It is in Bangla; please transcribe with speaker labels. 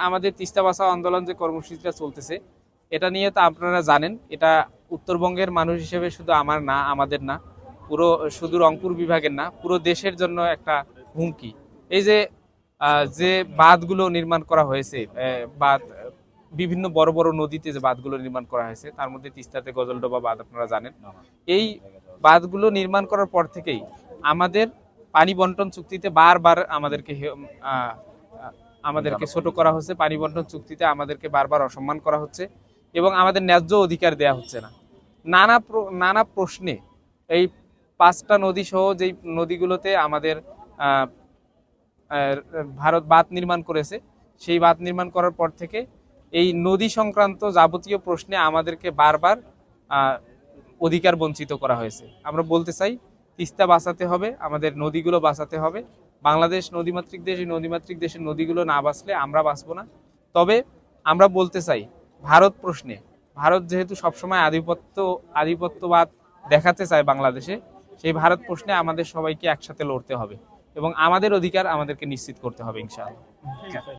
Speaker 1: আমাদের তিস্তা বাঁচাও আন্দোলন যে কর্মসূচিটা চলতেছে, এটা নিয়ে তো আপনারা জানেন, এটা উত্তরবঙ্গের মানুষ হিসেবে শুধু আমার না, আমাদের না, পুরো শুধু রংপুর বিভাগের না, পুরো দেশের জন্য একটা হুমকি। এই যে যে বাঁধগুলো নির্মাণ করা হয়েছে, বাঁধ বিভিন্ন বড় বড় নদীতে যে বাঁধগুলো নির্মাণ করা হয়েছে, তার মধ্যে তিস্তাতে গজলডোবা বাঁধ আপনারা জানেন। এই বাঁধগুলো নির্মাণ করার পর থেকেই আমাদের পানি বন্টন চুক্তিতে বারবার আমাদেরকে ছোট করা হচ্ছে, পানি বন্টন চুক্তিতে আমাদেরকে বারবার অসম্মান করা হচ্ছে এবং আমাদের ন্যায্য অধিকার দেয়া হচ্ছে না। নানা প্রশ্নে এই 5টা নদী সহ যেই নদীগুলোতে আমাদের ভারত বাঁধ নির্মাণ করেছে, সেই বাঁধ নির্মাণ করার পর থেকে এই নদী সংক্রান্ত যাবতীয় প্রশ্নে আমাদেরকে বারবার অধিকার বঞ্চিত করা হয়েছে। আমরা বলতে চাই, তিস্তা বাঁচাতে হবে, আমাদের নদীগুলো বাঁচাতে হবে। বাংলাদেশ নদীমাতৃক দেশ, এই নদীমাতৃক দেশের নদীগুলো না বাঁচলে আমরা বাঁচবো না। তবে আমরা বলতে চাই, ভারত প্রশ্নে, ভারত যেহেতু সবসময় আধিপত্যবাদ দেখাতে চায় বাংলাদেশে, সেই ভারত প্রশ্নে আমাদের সবাইকে একসাথে লড়তে হবে এবং আমাদের অধিকার আমাদেরকে নিশ্চিত করতে হবে ইনশাআল্লাহ।